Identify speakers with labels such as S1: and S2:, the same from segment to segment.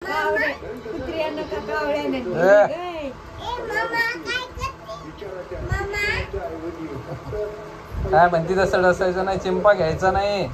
S1: काय म्हणती तसं डसायचं नाही, चिंपा घ्यायचा नाही.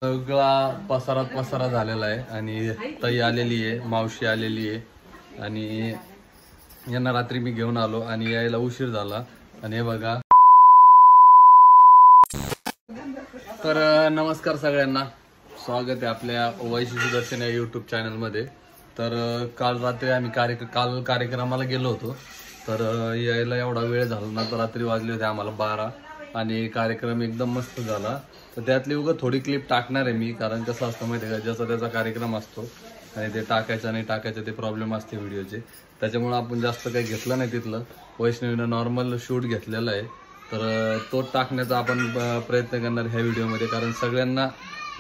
S1: सगळा पसारा झालेला आहे आणि ताई आलेली आहे, मावशी आलेली आहे आणि यांना रात्री मी घेऊन आलो आणि यायला उशीर झाला. आणि हे बघा. तर नमस्कार सगळ्यांना, स्वागत आहे आपल्या वैशी सुदर्शन या यूट्यूब चॅनलमध्ये. तर काल रात्री आम्ही कार्यक्रमाला गेलो होतो. तर यायला एवढा वेळ झाला ना, तर रात्री वाजले होते आम्हाला 12 आणि कार्यक्रम एकदम मस्त झाला. तर त्यातली उगा थोडी क्लिप टाकणार आहे मी, कारण कसं असतं माहिती आहे का, ज्याचा त्याचा कार्यक्रम असतो आणि ते टाकायचं नाही टाकायचं ते प्रॉब्लेम असते व्हिडिओचे. त्याच्यामुळे आपण जास्त काही घेतलं नाही तिथलं. वैष्णवीनं नॉर्मल शूट घेतलेला आहे, तर तो टाकण्याचा आपण प्रयत्न करणार ह्या व्हिडिओमध्ये. कारण सगळ्यांना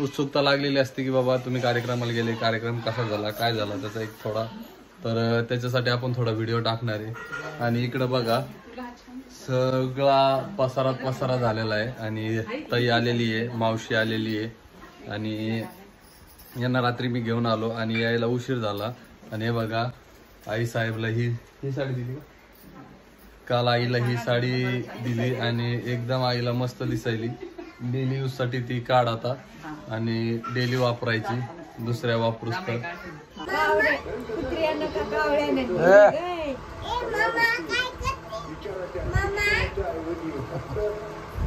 S1: उत्सुकता लागलेली असते की बाबा तुम्ही कार्यक्रमाला गेले, कार्यक्रम कसा झाला, काय झाला त्याचा एक थोडा. तर त्याच्यासाठी आपण थोडा व्हिडिओ टाकणार आहे. आणि इकडं बघा, सगळा पसारा झालेला आहे आणि ताई आलेली आहे, मावशी आलेली आहे आणि यांना रात्री मी घेऊन आलो आणि यायला उशीर झाला. आणि हे बघा, आई साहेबला ही साडी दिली, काल आईला ही साडी दिली आणि एकदम आईला मस्त दिसायली. डेली यूज साठी ती काढ आता आणि डेली वापरायची, दुसऱ्या वापरूच तर.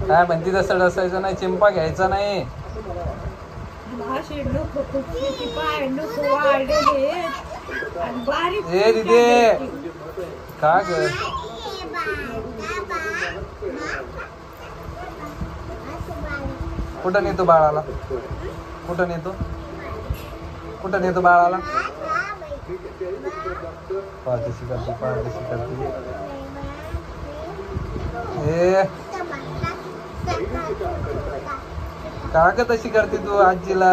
S1: काय म्हणती तसं डसायचं नाही, चिंपा घ्यायचा नाही. ए दिदे का ग, कुठं नेतो बाळाला, कुठं नेतो बाळाला. पाठीशी करते ए का ग तशी करते तू आजीला.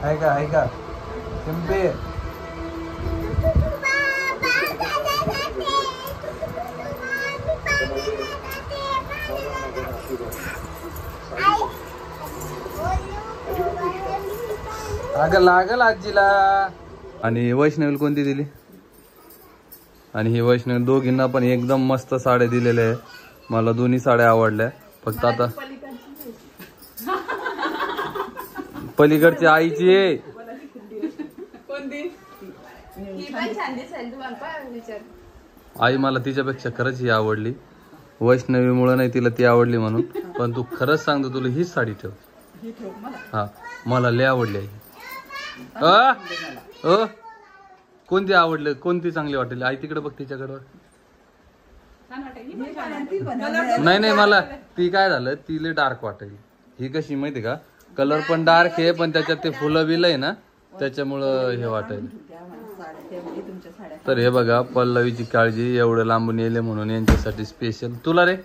S1: आहे का चिंपे. अगं लागल आजीला. आणि वैष्णवीला कोणती दिली? आणि ही वैष्णवी दोघींना पण एकदम मस्त साड्या दिलेल्या आहे. मला दोन्ही साड्या आवडल्या. फक्त आता पलीकडची आईची आहे. आई मला तिच्यापेक्षा खरंच ही आवडली. वैष्णवीमुळे नाही तिला ती आवडली म्हणून, पण तू खरंच सांगतो तुला हीच साडी ठेव. हा, मला लय आवडली आहे. कोणती आवडली, कोणती चांगली वाटली? आई तिकडे बघ, तिच्याकडे. नाही मला ती काय झालं, तिला डार्क वाटेल. ही कशी माहिती का, कलर पण डार्क आहे पण त्याच्यात ते फुलं बिल आहे ना, त्याच्यामुळं हे वाटेल. तर हे बघा, पल्लवीची काळजी, एवढं लांबून येले म्हणून यांच्यासाठी स्पेशल. तुला रे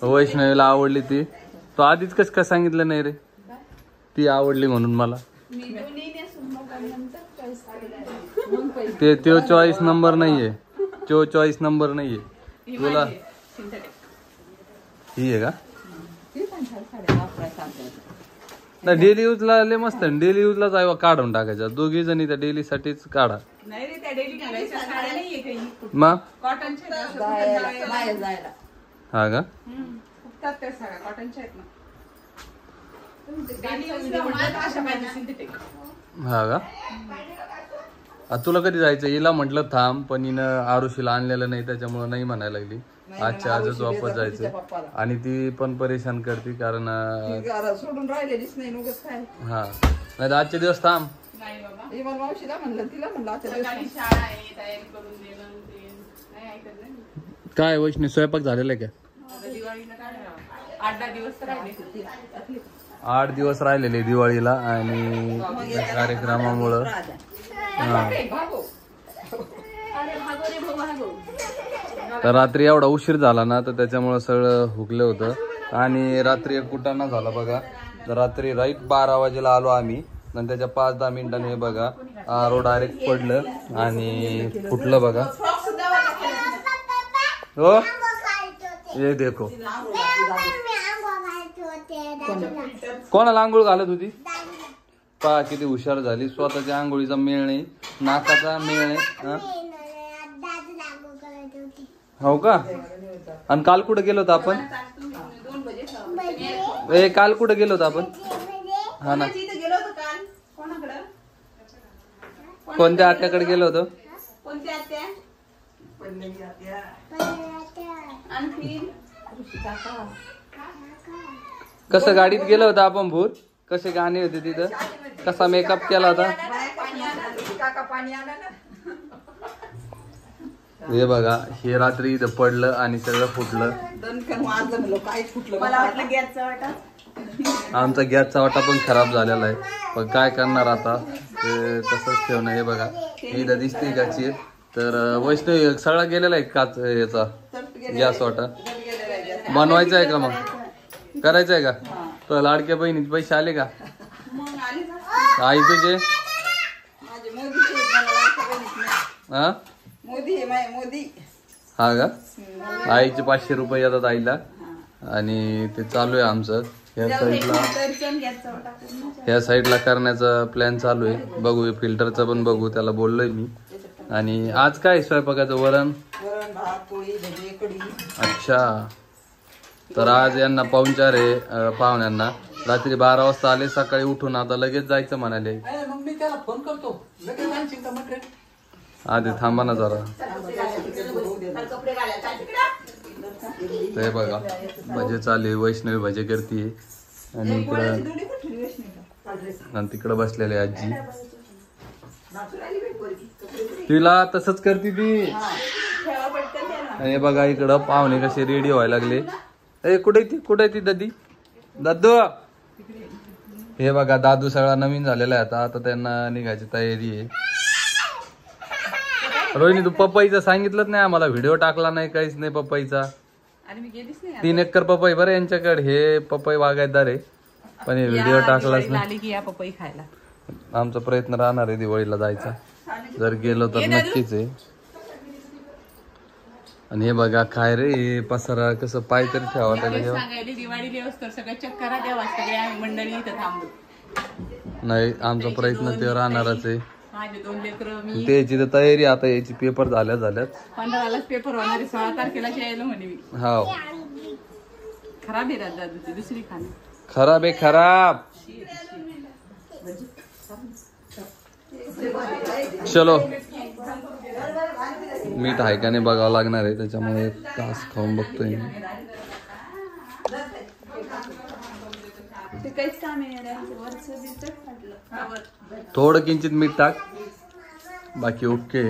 S1: वैष्णवीला आवडली ती. तो आधीच कस काय सांगितलं नाही रे, ती आवडली म्हणून मला. ते चॉईस नंबर नाहीये, चॉईस नंबर नाहीये. तुला ही आहे का? नाही, डेली यूजला लय मस्त. डेली यूजलाच आहे, काढून टाकायचा. दोघी जणी त्या डेली साठीच काढा. मग हा का, हा का. तुला कधी जायचं? हिला म्हटलं थांब, पण हिनं आरुषीला आणलेलं नाही, त्याच्यामुळे नाही म्हणायला लागली. आजच्या आजच वापस जायचं. आणि ती पण परेशान करते कारण सोडून राहिलेलीच नाही. हा, नाही आजचे दिवस थांब. काय वैष्णवी, स्वयंपाक झालेला आहे का? 8 दिवस राहिलेले दिवाळीला आणि कार्यक्रमामुळं. तर रात्री एवढा उशीर झाला ना तर त्याच्यामुळं सगळं हुकलं होतं आणि रात्री एक कुटाणा झाला बघा. तर रात्री राईट 12 वाजेला आलो आम्ही आणि त्याच्या 5-10 मिनिटांनी हे बघा आरो डायरेक्ट पडलं आणि फुटलं बघा. हो हे देखो कोणाला आंघोळ घालत होती पहा किती हुशार झाली. स्वतःच्या आंघोळीचा मेळ नाही, नाकाचा मेळ नाही. हो का? आणि काल कुठं गेलो होतो आपण? काल कुठं गेलो होतो आपण? हा ना, कोणत्या आत्याकडे गेलो होतो? कसं गाडीत गेलो होतं आपण भूत? कसे गाणे होते तिथं? कसा मेकअप केला होता? हे बघा हे रात्री इथं पडलं आणि सगळं फुटलं. आमचा गॅसचा वाटा पण खराब झालेला आहे, पण काय करणार आता ते तसंच ठेवणं. हे बघा इथं दिसते गाची. तर वैष्णवी सगळा गेलेला आहे काच याचा गॅस वाटा. बनवायचा आहे का मग? करायचं आहे का? तर लाडक्या बहिणीचे पैसे आले का? आई तुझे हा हा का? आईचे 500 रुपये येतात आईला आणि ते चालू आहे आमचं. ह्या साईडला करण्याचा प्लॅन चालू आहे. बघू फिल्टरचा पण बघू, त्याला बोललोय मी. आणि आज काय स्वयंपाकाचं? वरण भात पोळी भजी कढी. अच्छा, तर आज यांना पाहुणचार आहे पाहुण्यांना. रात्री 12 वाजता आले, सकाळी उठून आता लगेच जायचं म्हणाले.
S2: मग मी त्याला फोन करतो, लगेच आणशील का मटेरियल?
S1: आधी थांबा ना जरा. ते बघा भजे चालू, वैष्णवी भजे करते आणि तिकडं बसलेले आजी. तिला तसंच करते ती. आणि बघा इकडं पाहुणे कसे रेडी व्हायला लागले. कुठे ती दादी? दादू हे बघा दादू सगळा नवीन झालेला आहे आता त्यांना निघायची तयारी आहे. रोहिणी तू पपईचं सांगितलंच नाही आम्हाला, व्हिडिओ टाकला नाही, काहीच नाही पपईचा. 3 एकर पपई बरं यांच्याकडे. हे पपई बागायतदार आहे पण हे व्हिडिओ टाकलाच नाही.
S3: पपई खायला
S1: आमचा प्रयत्न राहणार आहे दिवाळीला जायचा, जर गेलो तर नक्कीच आहे. आणि हे बघा काय रे पसारा कसं पाय तरी ठेवा त्याला.
S3: दिवाळी सगळं चक्कर मंडळी इथं थांबू.
S1: नाही आमचा प्रयत्न ते राहणारच आहे.
S3: माझे 2 लेकरं
S1: त्याची तर तयारी आता याची पेपर झाल्यात
S3: 15लाच पेपर होणार, 16 तारखेला यायला म्हणे मी.
S1: हा
S3: खराब आहे दादूची दुसरी खाणं.
S1: खराब आहे खराब. चलो मीठ आहे का नाही बघावं लागणार आहे, त्याच्यामुळे कास खाऊन बघतोय. थोडं किंचित मीठ टाक, बाकी ओके.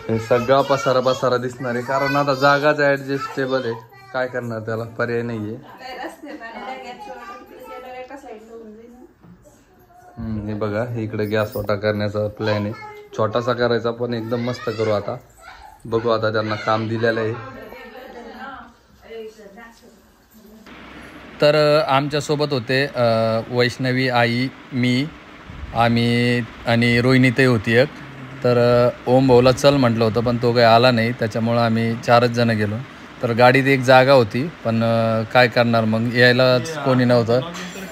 S1: हे सगळा पसारा दिसणार आहे कारण आता जागाच ऍडजस्टेबल आहे. काय करणार त्याला, पर्याय नाहीये. हे बघा इकडे गॅस वाटा करण्याचा प्लॅन आहे. छोटासा करायचा पण एकदम मस्त करू आता. बघू आता त्यांना काम दिलेलं आहे. तर आमच्यासोबत होते वैष्णवी आई, मी, आम्ही आणि रोहिणीताई होती एक. तर ओम भाऊला चल म्हटलं होतं पण तो काही आला नाही, त्याच्यामुळं आम्ही 4च जण गेलो. तर गाडीत एक जागा होती पण काय करणार मग, यायलाच कोणी नव्हतं.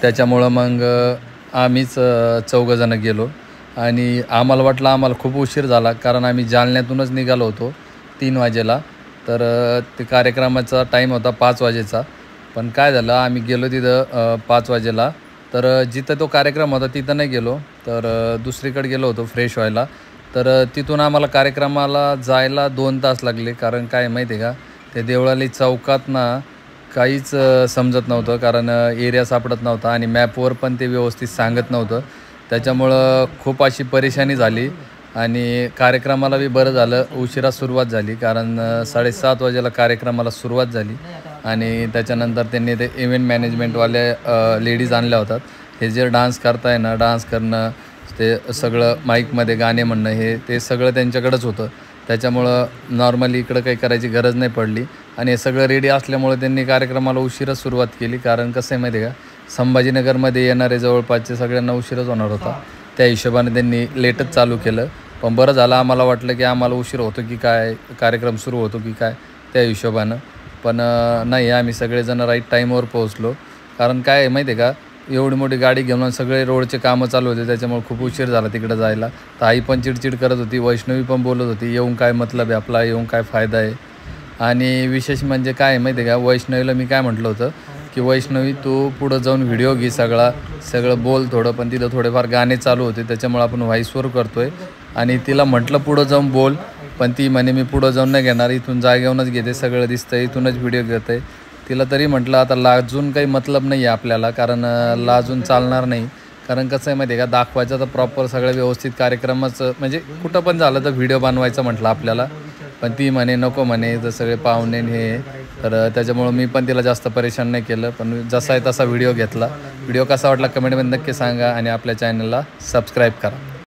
S1: त्याच्यामुळं मग आम्हीच 4 जण गेलो. आणि आम्हाला वाटलं आम्हाला खूप उशीर झाला कारण आम्ही जालन्यातूनच निघालो होतो 3 वाजेला. तर ते कार्यक्रमाचा टाईम होता 5 वाजेचा. पण काय झालं आम्ही गेलो तिथं 5 वाजेला. तर जिथं तो कार्यक्रम होता तिथं नाही गेलो, तर दुसरीकडे गेलो होतो फ्रेश व्हायला. तर तिथून आम्हाला कार्यक्रमाला जायला 2 तास लागले. कारण काय माहिती आहे का, ते देवळाली चौकात ना काहीच समजत नव्हतं कारण एरिया सापडत नव्हता आणि मॅपवर पण ते व्यवस्थित सांगत नव्हतं. त्याच्यामुळं खूप अशी परेशानी झाली. आणि कार्यक्रमाला बी बरं झालं उशिरा सुरुवात झाली कारण 7:30 वाजेला कार्यक्रमाला सुरुवात झाली. आणि त्याच्यानंतर त्यांनी ते इव्हेंट मॅनेजमेंटवाले लेडीज आणल्या होतात. हे जे डान्स करताय ना, डान्स करणं, ते सगळं माईकमध्ये गाणे म्हणणं, हे ते सगळं त्यांच्याकडंच होतं. त्याच्यामुळं नॉर्मली इकडं काही करायची गरज नाही पडली आणि हे सगळं रेडी असल्यामुळं त्यांनी कार्यक्रमाला उशीरच सुरुवात केली. कारण कसं आहे माहिती आहे का, संभाजीनगरमध्ये येणारे जवळपासचे सगळ्यांना उशीरच होणार होता. त्या हिशोबाने त्यांनी लेटच चालू केलं. पण बरं झालं, आम्हाला वाटलं की आम्हाला उशीर होतो की काय, कार्यक्रम सुरू होतो की काय त्या हिशोबानं. पण नाही, आम्ही सगळेजण राईट टाईमवर पोहोचलो. कारण काय आहे माहिती आहे का, एवढी मोठी गाडी घेऊन सगळे रोडचे कामं चालू होते, त्याच्यामुळे खूप उशीर झाला तिकडं जायला. तर आई पण चिडचिड करत होती, वैष्णवी पण बोलत होती येऊन काय मतलब आहे आपला, येऊन काय फायदा आहे. आणि विशेष म्हणजे काय आहे माहिती आहे का, वैष्णवीला मी काय म्हटलं होतं की वैष्णवी तू पुढं जाऊन व्हिडिओ घे, सगळं बोल थोडं. पण तिथं थोडेफार गाणे चालू होते, त्याच्यामुळे आपण व्हॉईसवर करतो आहे. आणि तिला म्हटलं पुढं जाऊन बोल, पण ती म्हणे मी पुढं जाऊन नाही घेणार, इथून जागेवरूनच घेते, सगळं दिसतं इथूनच व्हिडिओ घेते. तिला तरी म्हटलं आता लाजून काही मतलब नाही आहे आपल्याला, कारण लाजून चालणार नाही. कारण कसं आहे माहिती आहे का, दाखवायचं तर प्रॉपर सगळं व्यवस्थित कार्यक्रमाचं, म्हणजे कुठं पण झालं तर व्हिडिओ बनवायचं म्हटलं आपल्याला. पण ती म्हणे नको म्हणे, तर सगळे पाहुणे हे, तर त्याच्यामुळं मी पण तिला जास्त परेशान नाही केलं. पण जसा आहे तसा व्हिडिओ घेतला. व्हिडिओ कसा वाटला कमेंटमध्ये नक्की सांगा आणि आपल्या चॅनलला सबस्क्राईब करा.